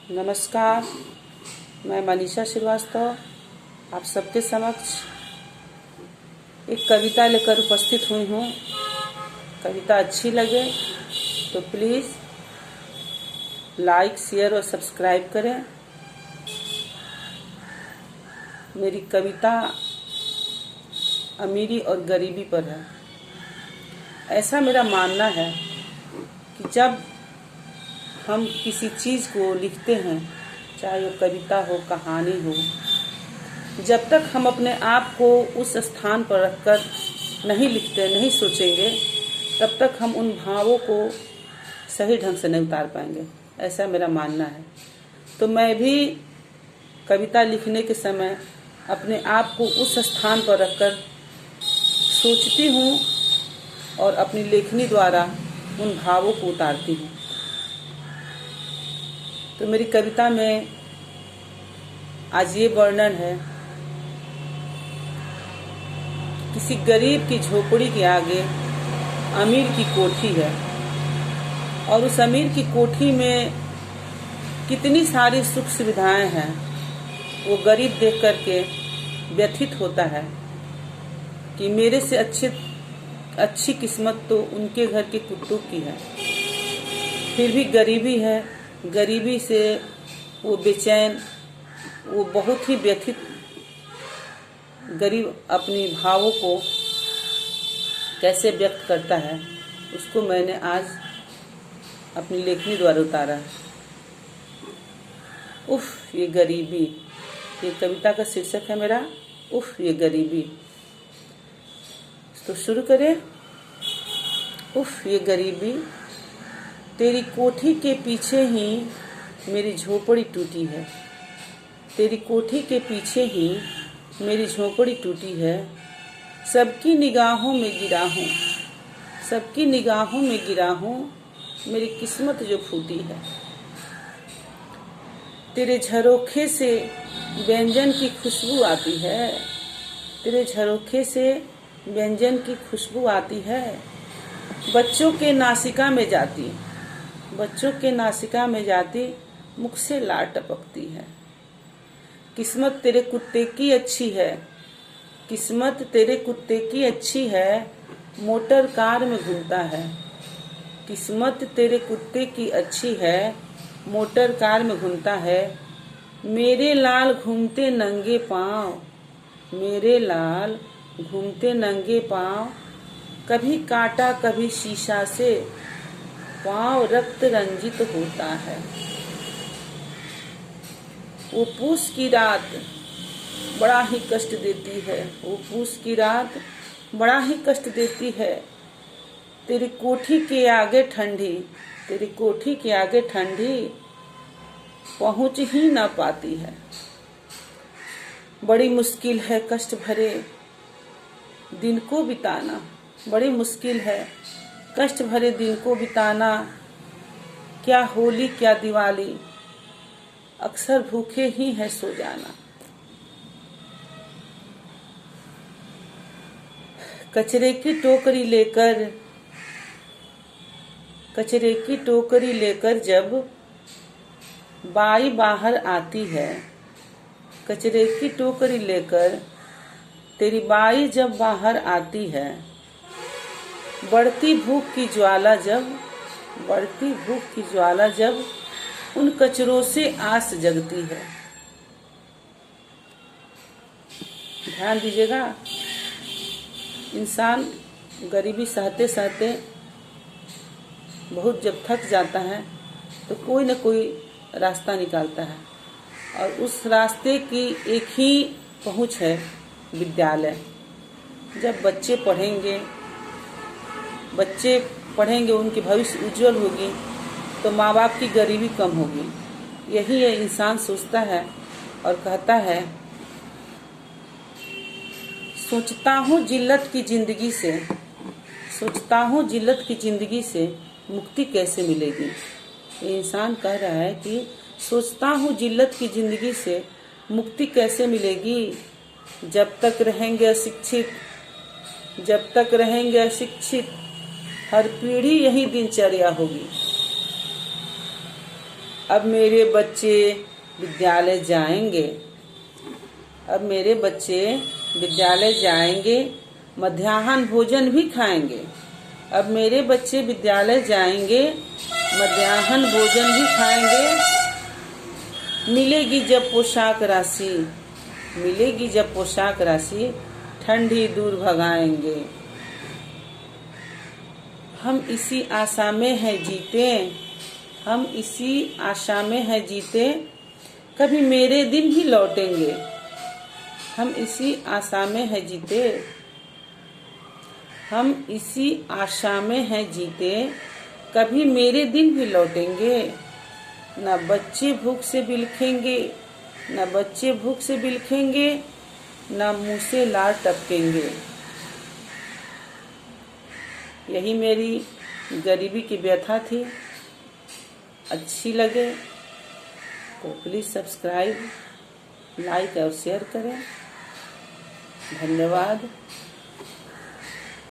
नमस्कार, मैं मनीषा श्रीवास्तव आप सबके समक्ष एक कविता लेकर उपस्थित हुई हूँ। कविता अच्छी लगे तो प्लीज़ लाइक, शेयर और सब्सक्राइब करें। मेरी कविता अमीरी और गरीबी पर है। ऐसा मेरा मानना है कि जब हम किसी चीज़ को लिखते हैं, चाहे वो कविता हो, कहानी हो, जब तक हम अपने आप को उस स्थान पर रखकर नहीं लिखते, नहीं सोचेंगे, तब तक हम उन भावों को सही ढंग से नहीं उतार पाएंगे। ऐसा मेरा मानना है। तो मैं भी कविता लिखने के समय अपने आप को उस स्थान पर रखकर सोचती हूँ और अपनी लेखनी द्वारा उन भावों को उतारती हूँ। तो मेरी कविता में आज ये वर्णन है, किसी गरीब की झोपड़ी के आगे अमीर की कोठी है और उस अमीर की कोठी में कितनी सारी सुख सुविधाएं हैं। वो गरीब देख करके व्यथित होता है कि मेरे से अच्छी किस्मत तो उनके घर के कुत्तों की है। फिर भी गरीबी है, गरीबी से वो बेचैन, वो बहुत ही व्यथित गरीब अपनी भावों को कैसे व्यक्त करता है, उसको मैंने आज अपनी लेखनी द्वारा उतारा। उफ ये गरीबी, ये कविता का शीर्षक है मेरा, उफ ये गरीबी। तो शुरू करें। उफ ये गरीबी, तेरी कोठी के पीछे ही मेरी झोपड़ी टूटी है। तेरी कोठी के पीछे ही मेरी झोपड़ी टूटी है। सबकी निगाहों में गिरा हूँ, सबकी निगाहों में गिरा हूँ, मेरी किस्मत जो फूटी है। तेरे झरोखे से व्यंजन की खुशबू आती है। तेरे झरोखे से व्यंजन की खुशबू आती है। बच्चों के नासिका में जाती, बच्चों के नासिका में जाती, मुख से लार टपकती है। किस्मत तेरे कुत्ते की अच्छी है, किस्मत तेरे कुत्ते की अच्छी है, मोटर कार में घूमता है। किस्मत तेरे कुत्ते की अच्छी है, मोटर कार में घूमता है। मेरे लाल घूमते नंगे पाँव, मेरे लाल घूमते नंगे पाँव, कभी कांटा कभी शीशा से पाँव रक्त रंजित होता है। वो पूस की रात बड़ा ही कष्ट देती है, वो पूस की रात बड़ा ही कष्ट देती है। तेरी कोठी के आगे ठंडी, तेरी कोठी के आगे ठंडी पहुँच ही ना पाती है। बड़ी मुश्किल है कष्ट भरे दिन को बिताना, बड़ी मुश्किल है कष्ट भरे दिन को बिताना। क्या होली क्या दिवाली, अक्सर भूखे ही है सो जाना। कचरे की टोकरी लेकर, कचरे की टोकरी लेकर जब बाई बाहर आती है, कचरे की टोकरी लेकर तेरी बाई जब बाहर आती है। बढ़ती भूख की ज्वाला जब, बढ़ती भूख की ज्वाला जब उन कचरों से आस जगती है। ध्यान दीजिएगा, इंसान गरीबी सहते सहते बहुत जब थक जाता है तो कोई न कोई रास्ता निकालता है और उस रास्ते की एक ही पहुंच है विद्यालय। जब बच्चे पढ़ेंगे, उनकी भविष्य उज्जवल होगी तो माँ बाप की गरीबी कम होगी। यही ये इंसान सोचता है और कहता है, सोचता हूँ जिल्लत की जिंदगी से, सोचता हूँ जिल्लत की जिंदगी से मुक्ति कैसे मिलेगी। ये इंसान कह रहा है कि सोचता हूँ जिल्लत की जिंदगी से मुक्ति कैसे मिलेगी। जब तक रहेंगे अशिक्षित, जब तक रहेंगे अशिक्षित, हर पीढ़ी यही दिनचर्या होगी। अब मेरे बच्चे विद्यालय जाएंगे, अब मेरे बच्चे विद्यालय जाएंगे, मध्याह्न भोजन भी खाएंगे। अब मेरे बच्चे विद्यालय जाएंगे, मध्याह्न भोजन भी खाएंगे। मिलेगी जब पोशाक राशि, मिलेगी जब पोशाक राशि, ठंडी दूर भगाएंगे। हम इसी आशा में है जीते, हम इसी आशा में है जीते, कभी मेरे दिन भी लौटेंगे। हम इसी आशा में है जीते, हम इसी आशा में है जीते, कभी मेरे दिन भी लौटेंगे। न बच्चे भूख से बिलखेंगे, न बच्चे भूख से बिलखेंगे, न मुंह से लार टपकेंगे। यही मेरी गरीबी की व्यथा थी। अच्छी लगे तो प्लीज़ सब्सक्राइब, लाइक और शेयर करें। धन्यवाद।